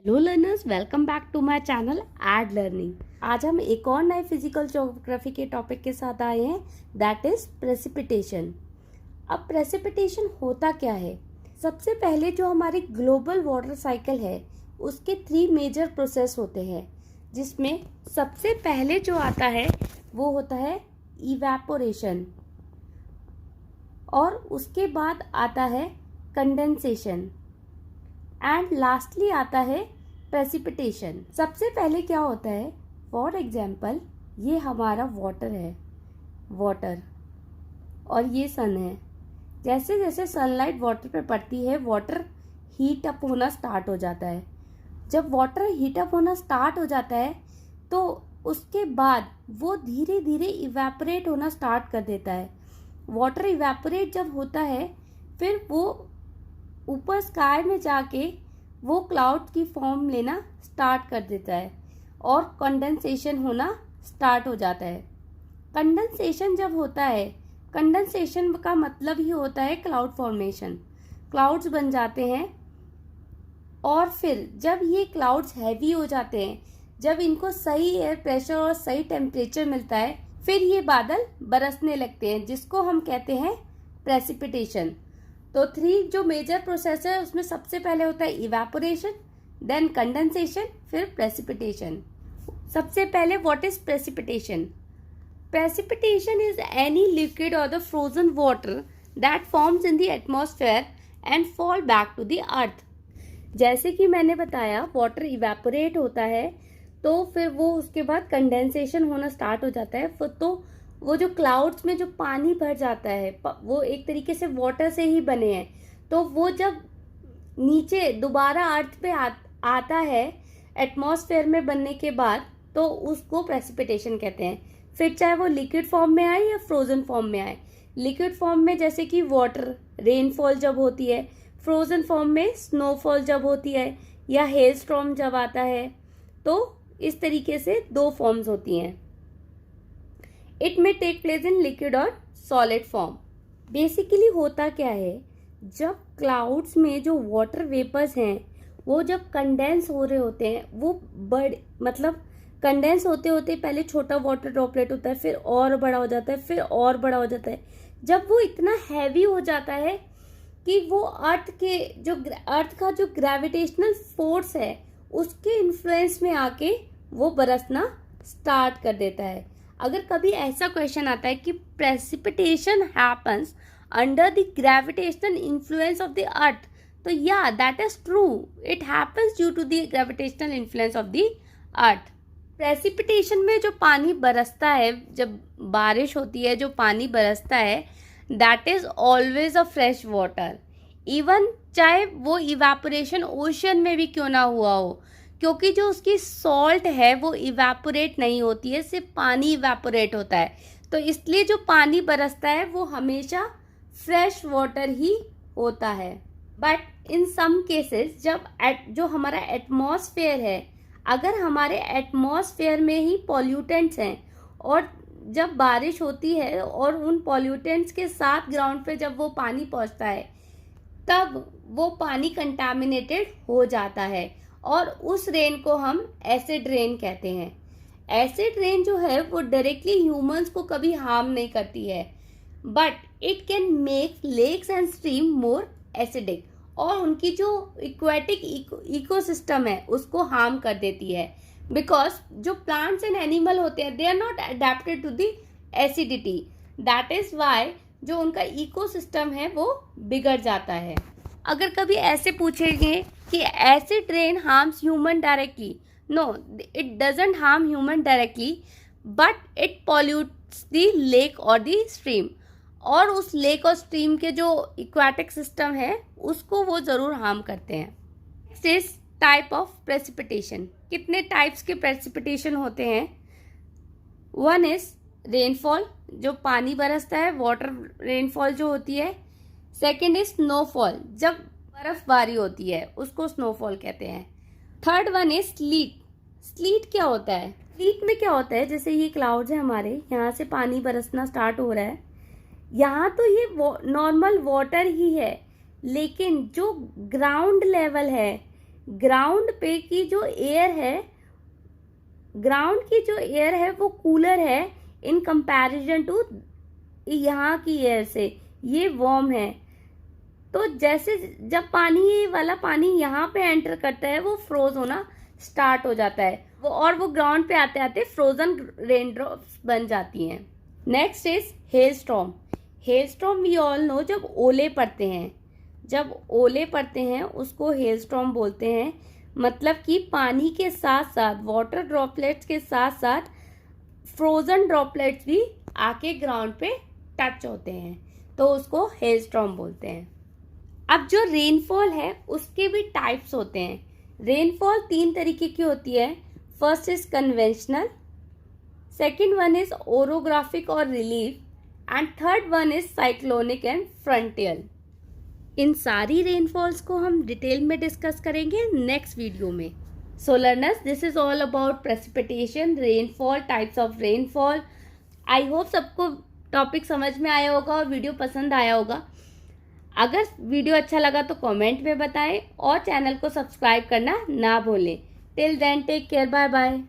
Hello learners, welcome back to my channel Ed Learning. आज हम एक और नए फिजिकल ज्योग्राफी के टॉपिक के साथ आए हैं, दैट इज प्रेसिपिटेशन। अब प्रेसिपिटेशन होता क्या है? सबसे पहले जो हमारी ग्लोबल वाटर साइकिल है उसके 3 मेजर प्रोसेस होते हैं, जिसमें सबसे पहले जो आता है वो होता है इवेपोरेशन, और उसके बाद आता है कंडेंसेशन, एंड लास्टली आता है प्रेसिपिटेशन। सबसे पहले क्या होता है, फॉर एग्जाम्पल ये हमारा वाटर है, वाटर, और ये सन है। जैसे जैसे सनलाइट वाटर पे पड़ती है वाटर हीट अप होना स्टार्ट हो जाता है। जब वाटर हीट अप होना स्टार्ट हो जाता है तो उसके बाद वो धीरे धीरे इवेपोरेट होना स्टार्ट कर देता है। वाटर इवेपोरेट जब होता है फिर वो ऊपर स्काई में जाके वो क्लाउड की फॉर्म लेना स्टार्ट कर देता है और कंडेंसेशन होना स्टार्ट हो जाता है। कंडेंसेशन जब होता है, कंडेंसेशन का मतलब ही होता है क्लाउड फॉर्मेशन। क्लाउड्स बन जाते हैं और फिर जब ये क्लाउड्स हैवी हो जाते हैं, जब इनको सही एयर प्रेशर और सही टेम्परेचर मिलता है, फिर ये बादल बरसने लगते हैं, जिसको हम कहते हैं प्रेसिपिटेशन। तो 3 जो मेजर प्रोसेस है उसमें सबसे पहले होता है इवेपोरेशन, देन कंडेंसेशन, फिर प्रेसिपिटेशन। सबसे पहले what is precipitation? Precipitation is any liquid और the frozen water that forms in the atmosphere and fall back to the earth. जैसे कि मैंने बताया, वाटर इवेपोरेट होता है तो फिर वो उसके बाद कंडेंसेशन होना स्टार्ट हो जाता है। तो वो जो क्लाउड्स में जो पानी भर जाता है वो एक तरीके से वाटर से ही बने हैं, तो वो जब नीचे दोबारा अर्थ पे आता है एटमॉस्फेयर में बनने के बाद, तो उसको प्रेसिपिटेशन कहते हैं। फिर चाहे वो लिक्विड फॉर्म में आए या फ्रोजन फॉर्म में आए। लिक्विड फॉर्म में जैसे कि वाटर, रेनफॉल जब होती है, फ्रोजन फॉर्म में स्नोफॉल जब होती है, या हेल स्टॉर्म जब आता है। तो इस तरीके से 2 फॉर्म्स होती हैं। इट में टेक प्लेस इन लिक्विड और सॉलिड फॉर्म। बेसिकली होता क्या है, जब क्लाउड्स में जो वाटर वेपर्स हैं वो जब कंडेंस हो रहे होते हैं, वो मतलब कंडेंस होते होते पहले छोटा वाटर ड्रॉपलेट होता है, फिर और बड़ा हो जाता है, फिर और बड़ा हो जाता है। जब वो इतना हैवी हो जाता है कि वो अर्थ का जो ग्रेविटेशनल फोर्स है उसके इन्फ्लुएंस में आके वो बरसना स्टार्ट कर देता है। अगर कभी ऐसा क्वेश्चन आता है कि precipitation happens under the gravitational influence of the earth, तो या that is true, it happens due to the gravitational influence of the earth. Precipitation में जो पानी बरसता है, जब बारिश होती है, जो पानी बरसता है, that is always a fresh water. Even चाहे वो इवेपोरेशन ओशन में भी क्यों ना हुआ हो, क्योंकि जो उसकी सॉल्ट है वो इवेपोरेट नहीं होती है, सिर्फ पानी इवेपोरेट होता है। तो इसलिए जो पानी बरसता है वो हमेशा फ्रेश वाटर ही होता है। बट इन सम केसेस जो हमारा एटमॉस्फेयर है, अगर हमारे एटमॉस्फेयर में ही पॉल्यूटेंट्स हैं और जब बारिश होती है और उन पॉल्यूटेंट्स के साथ ग्राउंड पे जब वो पानी पहुंचता है, तब वो पानी कंटामिनेटेड हो जाता है और उस रेन को हम एसिड रेन कहते हैं। एसिड रेन जो है वो डायरेक्टली ह्यूमंस को कभी हार्म नहीं करती है, but it can make lakes and stream more acidic, और उनकी जो इक्वेटिक इकोसिस्टम है उसको हार्म कर देती है। बिकॉज जो प्लांट्स एंड एनिमल होते हैं, they are not adapted to the acidity, that is why जो उनका इकोसिस्टम है वो बिगड़ जाता है। अगर कभी ऐसे पूछेंगे कि acid rain harms human directly, no, it doesn't harm human directly, but it pollutes the lake और द स्ट्रीम, और उस लेक और स्ट्रीम के जो इक्वेटिक सिस्टम है उसको वो जरूर हार्म करते हैं। Next is type of precipitation. कितने टाइप्स के प्रेसिपिटेशन होते हैं? 1 इज रेनफॉल, जो पानी बरसता है, वाटर रेनफॉल जो होती है। 2nd इज स्नोफॉल, जब बर्फबारी होती है उसको स्नोफॉल कहते हैं। 3rd one is slit. Slit क्या होता है? स्लीट में क्या होता है, जैसे ये क्लाउड्स है हमारे, यहाँ से पानी बरसना स्टार्ट हो रहा है, यहाँ तो ये नॉर्मल वाटर ही है, लेकिन जो ग्राउंड लेवल है ग्राउंड पे की जो एयर है, ग्राउंड की जो एयर है वो कूलर है इन कंपैरिजन टू यहाँ की एयर से, ये वार्म है। तो जैसे जब पानी, ये वाला पानी यहाँ पे एंटर करता है वो फ्रोज होना स्टार्ट हो जाता है, वो ग्राउंड पे आते आते फ्रोजन रेन ड्रॉप्स बन जाती हैं। Next is hail storm. Hail storm we all know, जब ओले पड़ते हैं, जब ओले पड़ते हैं उसको हेल स्टॉर्म बोलते हैं। मतलब कि पानी के साथ साथ, वाटर ड्रॉपलेट्स के साथ साथ फ्रोजन ड्रॉपलेट्स भी आके ग्राउंड पे टच होते हैं, तो उसको हेल स्टॉर्म बोलते हैं। अब जो रेनफॉल है उसके भी टाइप्स होते हैं। रेनफॉल 3 तरीके की होती है। First is conventional, second one is orographic और relief, and third one is cyclonic and frontal. इन सारी रेनफॉल्स को हम डिटेल में डिस्कस करेंगे नेक्स्ट वीडियो में। सो learners, this is all about precipitation, rainfall, types of rainfall. I hope सबको topic समझ में आया होगा और वीडियो पसंद आया होगा। अगर वीडियो अच्छा लगा तो कमेंट में बताएं और चैनल को सब्सक्राइब करना ना भूलें। Till then take care, bye bye.